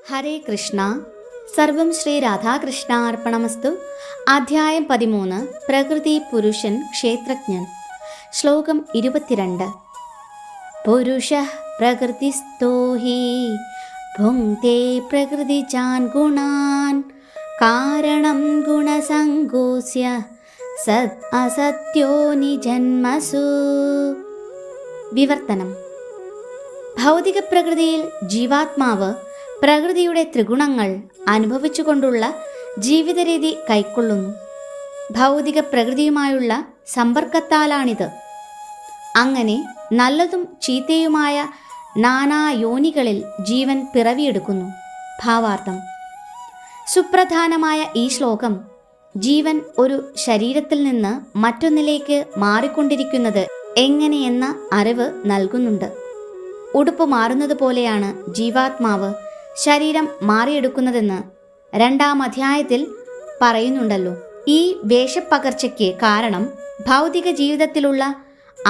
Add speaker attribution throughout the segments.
Speaker 1: ഹരേ കൃഷ്ണ. സർവം ശ്രീ രാധാകൃഷ്ണാർപ്പണമസ്തു. അധ്യായം 13. പ്രകൃതി പുരുഷൻ ക്ഷേത്രജ്ഞൻ. ശ്ലോകം 22. പുരുഷഃ പ്രകൃതിസ്ഥോ ഹി ഭുങ്ക്തേ പ്രകൃതിജാൻ ഗുണാൻ കാരണം ഗുണസംഗോസ്യ സത് അസത്യോ നിജന്മസു. വിവർത്തനം. ഭൗതിക പ്രകൃതിയിൽ ജീവാത്മാവ് പ്രകൃതിയുടെ ത്രിഗുണങ്ങൾ അനുഭവിച്ചുകൊണ്ടുള്ള ജീവിതരീതി കൈക്കൊള്ളുന്നു. ഭൗതിക പ്രകൃതിയുമായുള്ള സമ്പർക്കത്താലാണിത്. അങ്ങനെ നല്ലതും ചീത്തയുമായ നാനായോനികളിൽ ജീവൻ പിറവിയെടുക്കുന്നു. ഭാവാർത്ഥം. സുപ്രധാനമായ ഈ ശ്ലോകം ജീവൻ ഒരു ശരീരത്തിൽ നിന്ന് മറ്റൊന്നിലേക്ക് മാറിക്കൊണ്ടിരിക്കുന്നത് എങ്ങനെയെന്ന അറിവ് നൽകുന്നുണ്ട്. ഉടുപ്പ് മാറുന്നത് പോലെയാണ് ജീവാത്മാവ് ശരീരം മാറിയെടുക്കുന്നതെന്ന് 2-ാം അധ്യായത്തിൽ പറയുന്നുണ്ടല്ലോ. ഈ വേഷപ്പകർച്ചയ്ക്ക് കാരണം ഭൗതിക ജീവിതത്തിലുള്ള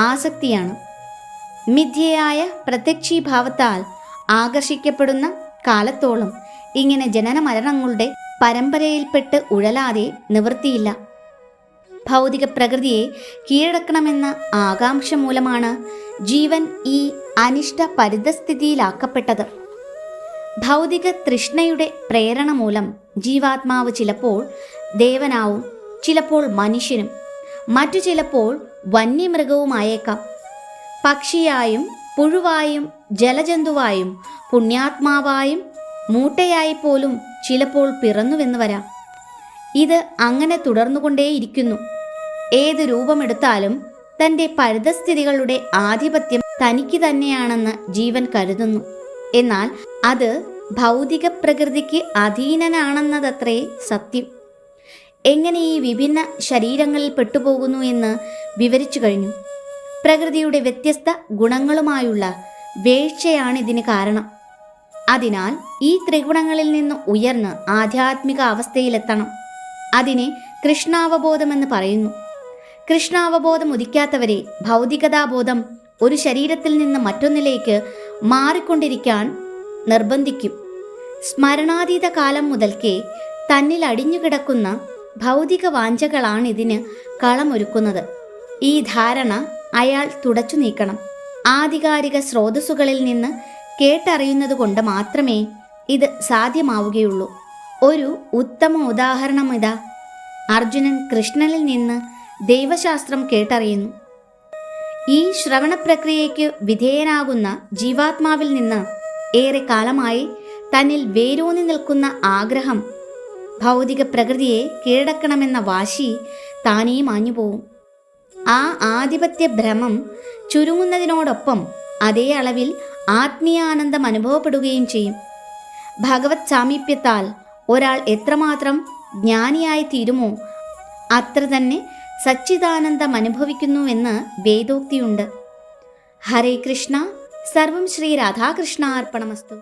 Speaker 1: ആസക്തിയാണ്. മിഥ്യയായ പ്രത്യക്ഷീഭാവത്താൽ ആകർഷിക്കപ്പെടുന്ന കാലത്തോളം ഇങ്ങനെ ജനന മരണങ്ങളുടെ പരമ്പരയിൽപ്പെട്ട് ഉഴലാതെ നിവൃത്തിയില്ല. ഭൗതിക പ്രകൃതിയെ കീഴടക്കണമെന്ന ആകാംക്ഷ മൂലമാണ് ജീവൻ ഈ അനിഷ്ട പരിതസ്ഥിതിയിലാക്കപ്പെട്ടത്. ഭൗതിക തൃഷ്ണയുടെ പ്രേരണ മൂലം ജീവാത്മാവ് ചിലപ്പോൾ ദേവനാവും, ചിലപ്പോൾ മനുഷ്യനും, മറ്റു ചിലപ്പോൾ വന്യമൃഗവുമായേക്കാം. പക്ഷിയായും പുഴുവായും ജലജന്തുവായും പുണ്യാത്മാവായും മൂട്ടയായി പോലും ചിലപ്പോൾ പിറന്നുവെന്ന് വരാം. ഇത് അങ്ങനെ തുടർന്നുകൊണ്ടേയിരിക്കുന്നു. ഏത് രൂപമെടുത്താലും തൻ്റെ പരിതസ്ഥിതികളുടെ ആധിപത്യം തനിക്ക് തന്നെയാണെന്ന് ജീവൻ കരുതുന്നു. എന്നാൽ അത് ഭൗതിക പ്രകൃതിക്ക് അധീനനാണെന്നതത്രേ സത്യം. എങ്ങനെ ഈ വിഭിന്ന ശരീരങ്ങളിൽ പെട്ടുപോകുന്നു എന്ന് വിവരിച്ചു കഴിഞ്ഞു. പ്രകൃതിയുടെ വ്യത്യസ്ത ഗുണങ്ങളുമായുള്ള വീഴ്ചയാണിതിന് കാരണം. അതിനാൽ ഈ ത്രിഗുണങ്ങളിൽ നിന്ന് ഉയർന്ന് ആധ്യാത്മിക അവസ്ഥയിലെത്തണം. അതിനെ കൃഷ്ണാവബോധമെന്ന് പറയുന്നു. കൃഷ്ണാവബോധം ഉദിക്കാത്തവരെ ഭൗതികതാബോധം ഒരു ശരീരത്തിൽ നിന്ന് മറ്റൊന്നിലേക്ക് മാറിക്കൊണ്ടിരിക്കാൻ നിർബന്ധിക്കും. സ്മരണാതീത കാലം മുതൽക്കേ തന്നിൽ അടിഞ്ഞുകിടക്കുന്ന ഭൗതിക വാഞ്ചകളാണിതിന് കളമൊരുക്കുന്നത്. ഈ ധാരണ അയാൾ തുടച്ചു നീക്കണം. ആധികാരിക സ്രോതസ്സുകളിൽ നിന്ന് കേട്ടറിയുന്നത് കൊണ്ട് മാത്രമേ ഇത് സാധ്യമാവുകയുള്ളൂ. ഒരു ഉത്തമ ഉദാഹരണം ഇതാ. അർജുനൻ കൃഷ്ണനിൽ നിന്ന് ദൈവശാസ്ത്രം കേട്ടറിയുന്നു. ഈ ശ്രവണ പ്രക്രിയയ്ക്ക് വിധേയനാകുന്ന ജീവാത്മാവിൽ നിന്ന് ഏറെ കാലമായി തന്നിൽ വേരൂന്നി നിൽക്കുന്ന ആഗ്രഹം, ഭൗതിക പ്രകൃതിയെ കീഴടക്കണമെന്ന വാശി താനേ മാഞ്ഞുപോകും. ആ ആധിപത്യ ഭ്രമം ചുരുങ്ങുന്നതിനോടൊപ്പം അതേ അളവിൽ ആത്മീയാനന്ദം അനുഭവപ്പെടുകയും ചെയ്യും. ഭഗവത് സാമീപ്യത്താൽ ഒരാൾ എത്രമാത്രം ജ്ഞാനിയായി തീരുമോ അത്ര തന്നെ സച്ചിദാനന്ദം അനുഭവിക്കുന്നുവെന്ന് വേദോക്തിയുണ്ട്. ഹരേ കൃഷ്ണ. സർവം ശ്രീ രാധാകൃഷ്ണാർപ്പണമസ്തു.